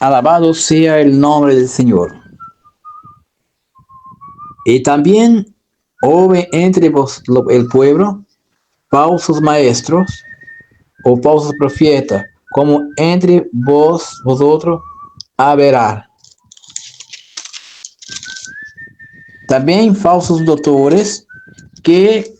Alabado sea el nombre del Señor. Y también hubo entre vos el pueblo falsos maestros o falsos profetas, como entre vosotros haberá. También falsos doctores que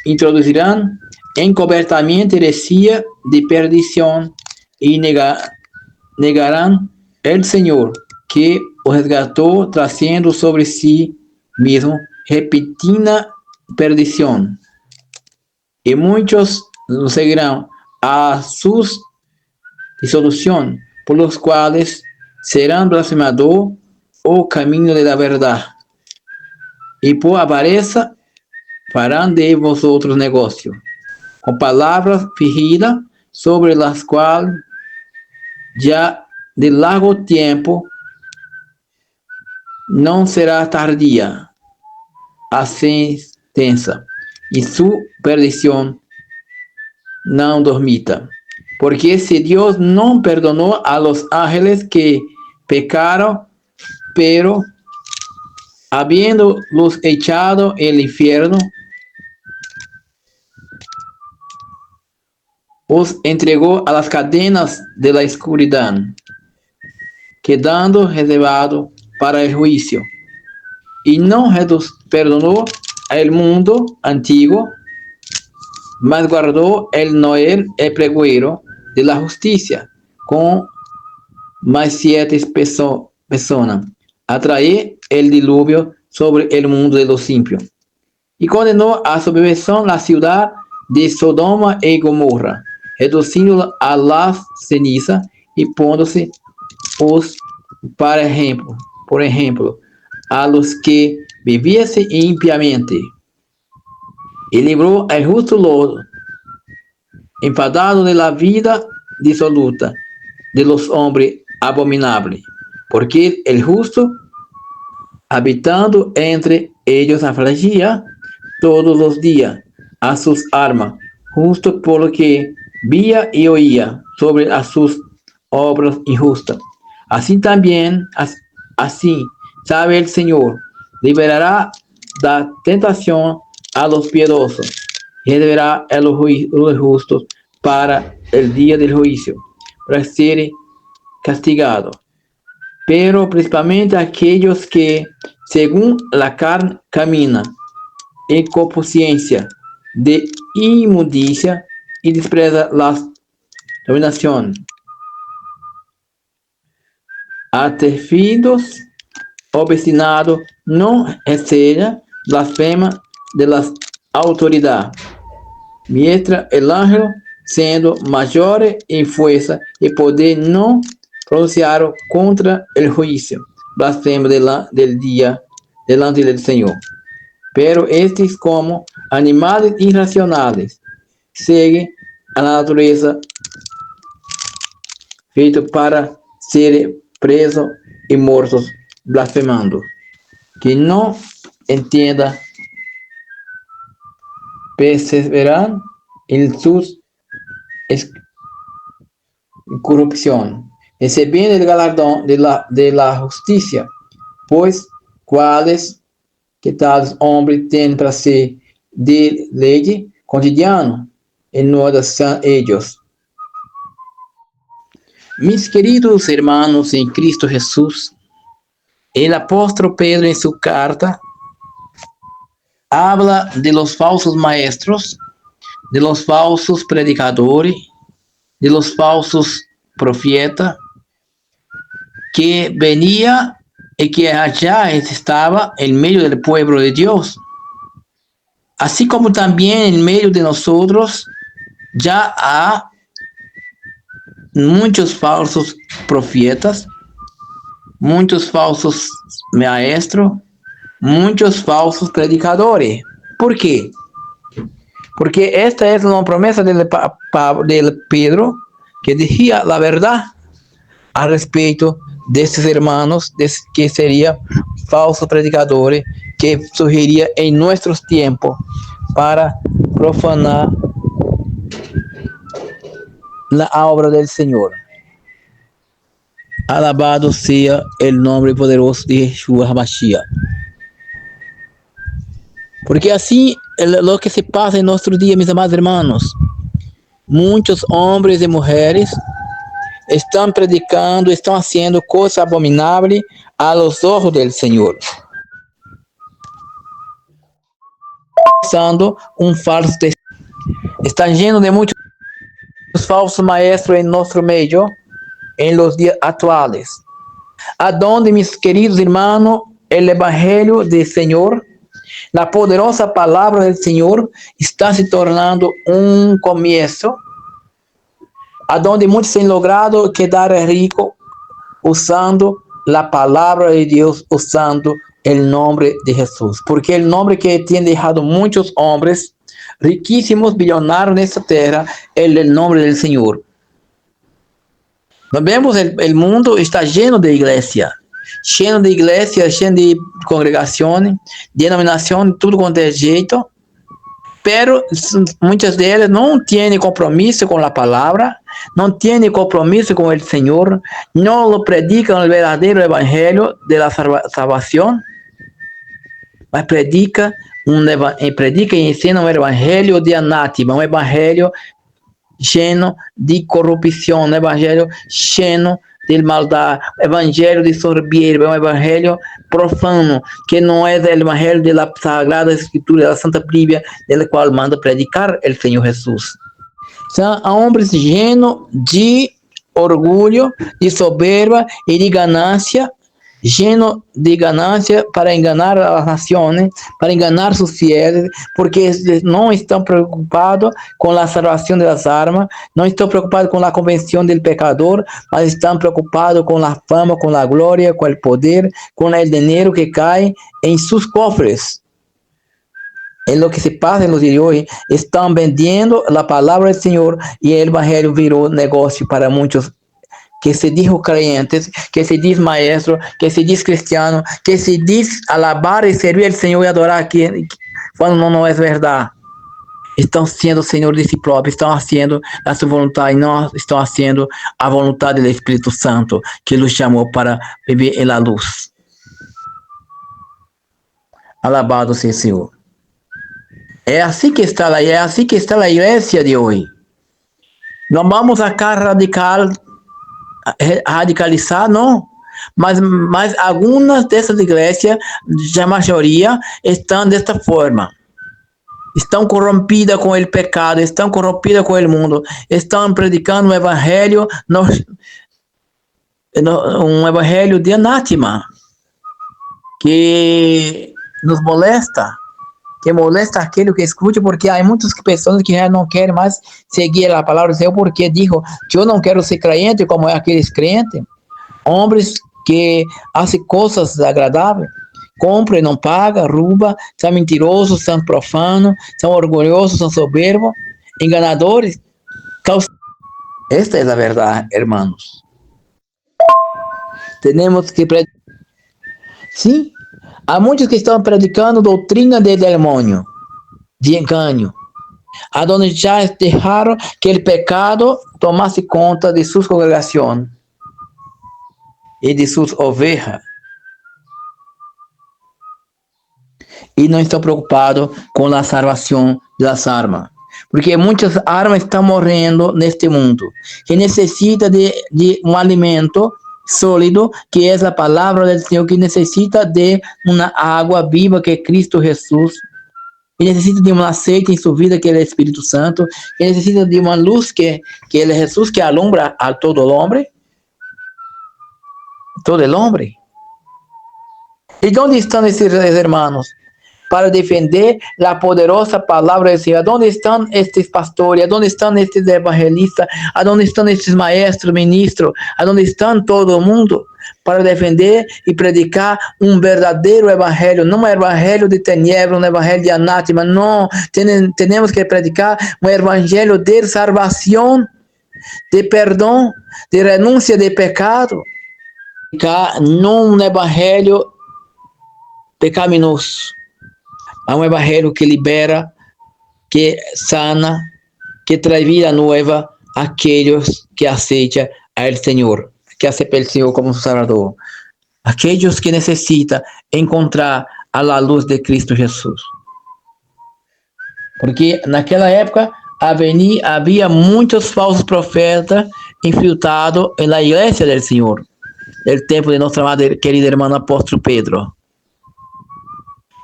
introducirán encubiertamente heresía de perdición y negarán el Señor que os resgató, trayendo sobre sí mismo repentina perdición. Y muchos lo seguirán a su disolución, por los cuales serán blasfemador o camino de la verdad. Y por avareza farán de vosotros negocio, con palabras fingidas, sobre las cuales ya de largo tiempo no será tardía a sentencia, y su perdición no dormita. Porque si Dios no perdonó a los ángeles que pecaron, pero habiéndolos echado en el infierno, os entregó a las cadenas de la oscuridad, quedando reservado para el juicio, y no perdonó al mundo antiguo, mas guardó el Noel el pregoero de la justicia, con más 7 personas, atrae el diluvio sobre el mundo de los impios, y condenó a su perversión la ciudad de Sodoma y Gomorra, reduciéndola a las cenizas y poniéndose por ejemplo, a los que viviesen impiamente, y libró al justo Lot, enfadado de la vida disoluta de los hombres abominables, porque el justo, habitando entre ellos, afligía todos los días a sus almas, justo por lo que vía y oía sobre a sus obras injustas. Así también, así sabe el Señor, liberará la tentación a los piadosos y liberará a los justos para el día del juicio, para ser castigados. Pero principalmente aquellos que, según la carne, caminan en concupiscencia de inmundicia y despreza la dominación, atrevidos, obstinados, no enseña blasfema de las autoridades, mientras el ángel, siendo mayor en fuerza y poder, no pronunciaron contra el juicio, blasfema del día delante del Señor. Pero estos, como animales irracionales, siguen a la naturaleza feito para ser presos y muertos, blasfemando. Que no entienda, perseveran en sus corrupción, recibiendo el galardón de la justicia, pues cuáles que tales hombres tienen para ser de ley cotidiano, y no sean ellos. Mis queridos hermanos en Cristo Jesús, el apóstol Pedro en su carta habla de los falsos maestros, de los falsos predicadores, de los falsos profetas, que venía y que allá estaba en medio del pueblo de Dios. Así como también en medio de nosotros ya hay muchos falsos profetas, muchos falsos maestros, muchos falsos predicadores. ¿Por qué? Porque esta es la promesa del Pedro, que decía la verdad al respecto de estos hermanos, que serían falsos predicadores, que surgiría en nuestros tiempos para profanar la obra del Señor. Alabado sea el nombre poderoso de Yeshua HaMashiach. Porque así lo que se pasa en nuestro día, mis amados hermanos, muchos hombres y mujeres están predicando, están haciendo cosas abominables a los ojos del Señor. Usando un falso testimonio. Está lleno de muchos falsos maestros en nuestro medio en los días actuales. A donde, mis queridos hermanos, el Evangelio del Señor, la poderosa palabra del Señor, está se tornando un comienzo, a donde muchos han logrado quedar ricos usando la palabra de Dios, usando el nombre de Jesús. Porque el nombre que tiene dejado muchos hombres riquísimos, billonarios en esta tierra, es el nombre del Señor. Nós vemos el mundo está lleno de iglesias, lleno de congregaciones, denominaciones, tudo quanto é jeito, pero muitas delas não têm compromisso com a palavra, não têm compromisso com o Senhor, não lo predicam o verdadeiro evangelho de la salvação, mas predica e ensina um evangelho de anátema, um evangelho lleno de corrupção, um evangelho lleno de maldade, evangelho de soberba, um evangelho profano, que não é o evangelho da Sagrada Escritura, da Santa Bíblia, da qual manda predicar o Senhor Jesus. São homens llenos de orgulho, de soberba e de ganância, lleno de ganância para enganar as nações, para enganar seus fieles, porque não estão preocupados com a salvação das almas, não estão preocupados com a convenção do pecador, mas estão preocupados com a fama, com a glória, com o poder, com o dinheiro que cai em seus cofres. É o que se passa nos dias de hoje. Estão vendendo a palavra do Senhor e o evangelho virou negócio para muitos que se diz crentes, que se diz maestro, que se diz cristiano, que se diz alabar e servir ao Senhor e adorar quando não é verdade. Estão sendo o Senhor de si próprio, estão fazendo a sua vontade, não estão fazendo a vontade do Espírito Santo, que nos chamou para viver em la luz. Alabado seja o Senhor. É assim que está a igreja de hoje. Não vamos acá radicalizar, não, mas algumas dessas igrejas, a maioria, estão desta forma, estão corrompidas com o pecado, estão corrompidas com o mundo, estão predicando um evangelho, um evangelho de anátema, que nos molesta, que molesta aquele que escute, porque há muitas pessoas que já não querem mais seguir a palavra do Senhor, porque digo que eu não quero ser crente como é aqueles crentes, homens que fazem coisas desagradáveis, compram e não pagam, roubam, são mentirosos, são profanos, são orgulhosos, são soberbos, enganadores. Esta é a verdade, irmãos. Temos que sim. Há muitos que estão predicando doutrina de demônio, de engano, aonde já deixaram que o pecado tomasse conta de suas congregações e de suas ovelhas. E não estão preocupados com a salvação das almas. Porque muitas almas estão morrendo neste mundo, que necessita de um alimento sólido, que é a palavra do Senhor, que necessita de uma água viva, que é Cristo Jesus, que necessita de um aceite em sua vida, que é o Espírito Santo, que necessita de uma luz, que é Jesus, que alumbra a todo homem. Todo el hombre. ¿Y dónde están estos hermanos para defender la poderosa palabra del Señor? ¿Dónde están estos pastores? ¿Dónde están estos evangelistas? ¿A dónde están estos maestros, ministros? ¿A dónde están todo el mundo para defender y predicar un verdadero evangelio? No un evangelio de tinieblas, un evangelio de anátema. No, tenemos que predicar un evangelio de salvación, de perdón, de renuncia de pecado. Não um evangelho pecaminoso, é um evangelho que libera, que sana, que traz vida nova àqueles que aceitam ao Senhor, que acepta el Señor como su Salvador. Aquellos que necesitan encontrar a la luz de Cristo Jesús. Porque naquela época havia muitos falsos profetas infiltrados na igreja do Senhor, do tempo de nossa amada querida irmã apóstolo Pedro.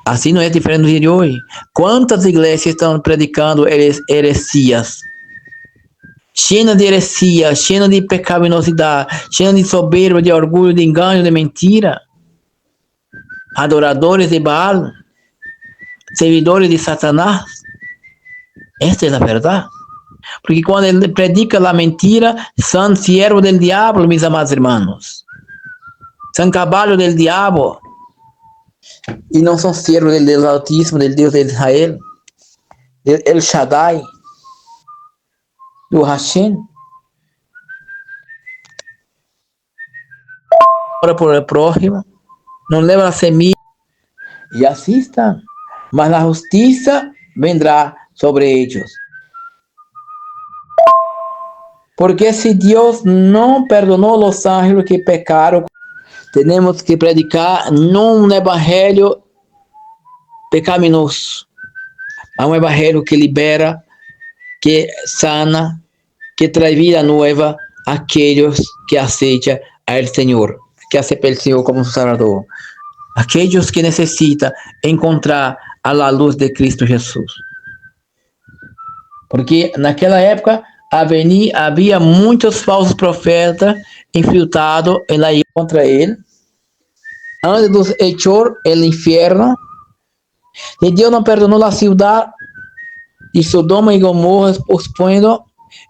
Assim não é diferente do dia de hoje. Quantas igrejas estão predicando heresias? Cheia de heresia, cheia de pecaminosidade, cheia de soberba, de orgulho, de engano, de mentira. Adoradores de Baal, servidores de Satanás. Esta é a verdade. Porque quando ele predica a mentira, são siervos del diabo, meus amados irmãos. São caballos del diabo. E não são siervos del Deus Altíssimo, del Deus de Israel, El Shaddai, do Hashem. Ora por el prójimo, não leva a semilla, e assim estão. Mas a justiça vendrá sobre eles. Porque se Deus não perdonou os ángeles que pecaram, temos que predicar não um evangelho pecaminoso, mas um evangelho que libera, que sana, que traz vida nova àqueles que aceitam ao Senhor, que aceitam o Senhor como seu Salvador. Aqueles que necessitam encontrar a la luz de Cristo Jesus. Porque naquela época havia muitos falsos profetas infiltrados contra ele, antes dos echar el inferno. E Deus não perdonou a cidade de Sodoma e Gomorra, expondo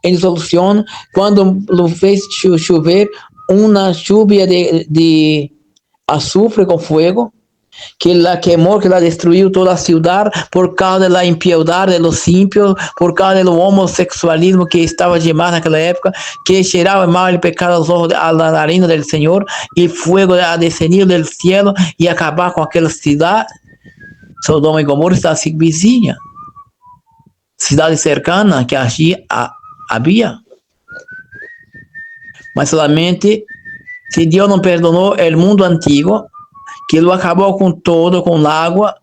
em dissolução, quando lo fez chover uma lluvia de azufre com fogo, que la quemó, que la destruiu toda a cidade por causa da impiedade de los ímpios, por causa do homossexualismo que estava demais naquela época, que cheirava mal o pecado aos olhos da narina do Senhor, e fogo a descendido do cielo e acabar com aquela cidade. Sodoma e Gomorra está assim vizinha, cidade cercana que havia. Mas solamente se Deus não perdonou o mundo antigo, que ele acabou com todo, com água,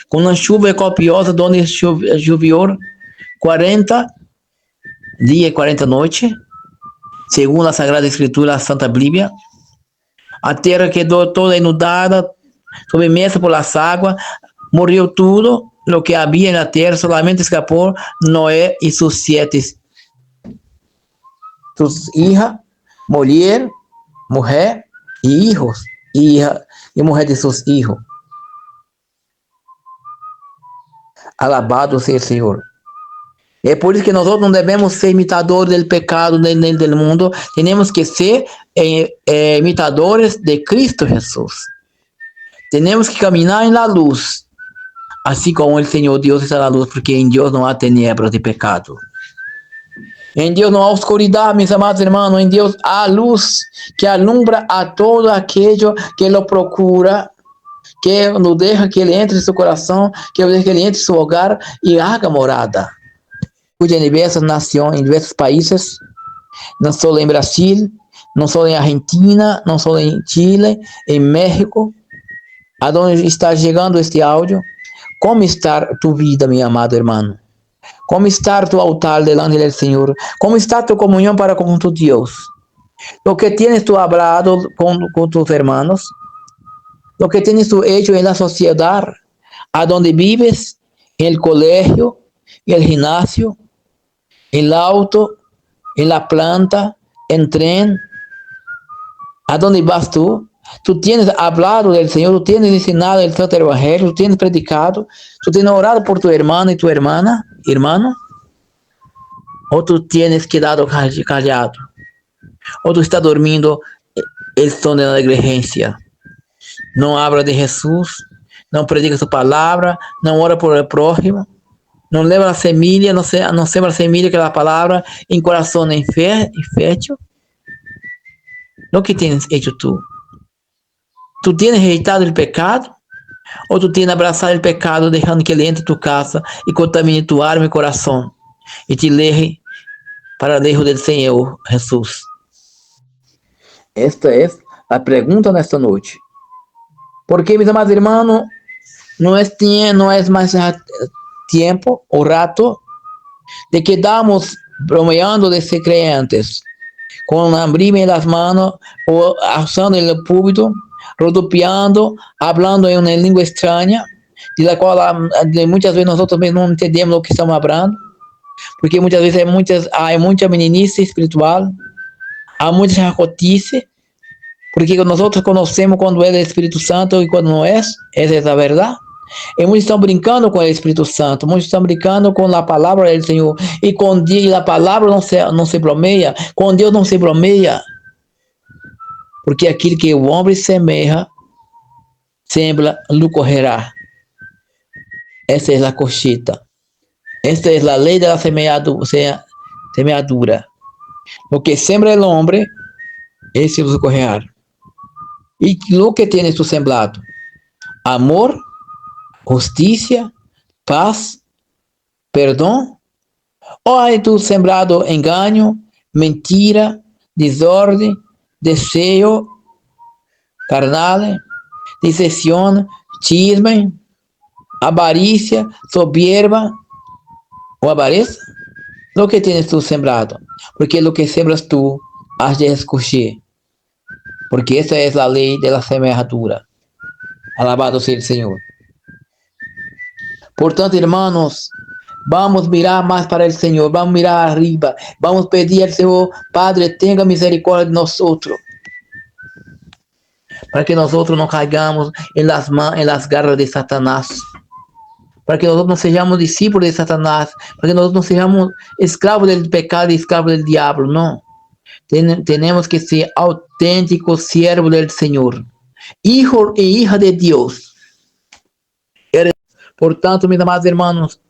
com uma chuva copiosa, onde choveu 40 dias e 40 noites, segundo a Sagrada Escritura, a Santa Bíblia. A terra quedou toda inundada, submersa por las águas, morreu tudo o que havia na terra, solamente escapou Noé e seus 7 hijas, mulher e hijos, e mulher de seus filhos. Alabado seja o Senhor. É por isso que nós não devemos ser imitadores do pecado do mundo, temos que ser imitadores de Cristo Jesus. Temos que caminhar na luz, assim como o Senhor Deus está na luz, porque em Deus não há tenebras de pecado. Em Deus não há oscuridade, meus amados irmãos. Em Deus há luz que alumbra a todo aquele que lo procura, que não deixa que ele entre em seu coração, que não deixa que ele entre em seu hogar e haga morada. Cuide em diversas nações, em diversos países, não só em Brasil, não só em Argentina, não só em Chile, em México, aonde está chegando este áudio. Como está tu vida, meu amado irmão? Como está tu altar delante do Senhor? Como está tu comunhão para com tu Deus? Lo que tienes tu hablado con tus hermanos? Lo que tienes tu hecho en la sociedad, a donde vives, en el colegio, en el gimnasio, en el auto, en la planta, en tren, a donde vas tú? Tú tienes hablado del Señor, tú tienes ensinado el Santo Evangelio, tú tienes predicado, tú tienes orado por tu hermano y tu hermano, o tú tienes quedado callado, o tú estás dormindo el son de la negligencia. No habla de Jesús, no predica su palabra, no ora por el prójimo, no leva la semilla, no sembra la semilla que es la palabra en corazón infértil. Lo que tienes hecho tú. ¿Tú tienes rejeitado el pecado? ¿O tú tienes abrazado el pecado dejando que ele entre en tu casa y contamine tu alma y corazón y te aleje para lejos del Señor Jesús? Esta é a pergunta nesta noite. Porque, mis amados irmãos, não é mais tempo ou rato de quedarmos bromeando de ser crentes, com a brima em las manos, ou alçando el púlpito, rodopiando, hablando em uma língua estranha, de la qual muitas vezes nós também não entendemos o que estamos falando, porque muitas vezes há muita meninice espiritual, há muita chacotice, porque nós conhecemos quando é o Espírito Santo e quando não é, essa é a verdade. E muitos estão brincando com o Espírito Santo, muitos estão brincando com a palavra do Senhor, e com Deus, a palavra não se bromeia, com Deus não se bromeia, porque aquilo que o homem semeia, sembra, lo correrá. Essa é a cochita, esta é a lei da semeadura. O que sembra o homem, esse lo correrá. E o que tienes tu sembrado? Amor, justiça, paz, perdão? Ou hay tu sembrado engano, mentira, desordem, desejo carnal, dissensão, chisme, avarícia, soberba ou avareza? Lo que tienes tu sembrado, porque lo que sembras tu has de escuchar, porque essa é a lei da semeadura. Alabado seja o Senhor. Portanto, irmãos, vamos mirar mais para o Senhor, vamos mirar arriba, vamos pedir ao Senhor, Padre, tenha misericórdia de nós outros, para que nós outros não caigamos em las garras de Satanás, para que nós não sejamos discípulos de Satanás, para que nós não sejamos escravos do pecado e escravos do diabo, não. Temos que ser autênticos siervos do Senhor, hijo e hija de Deus. Portanto, meus amados irmãos,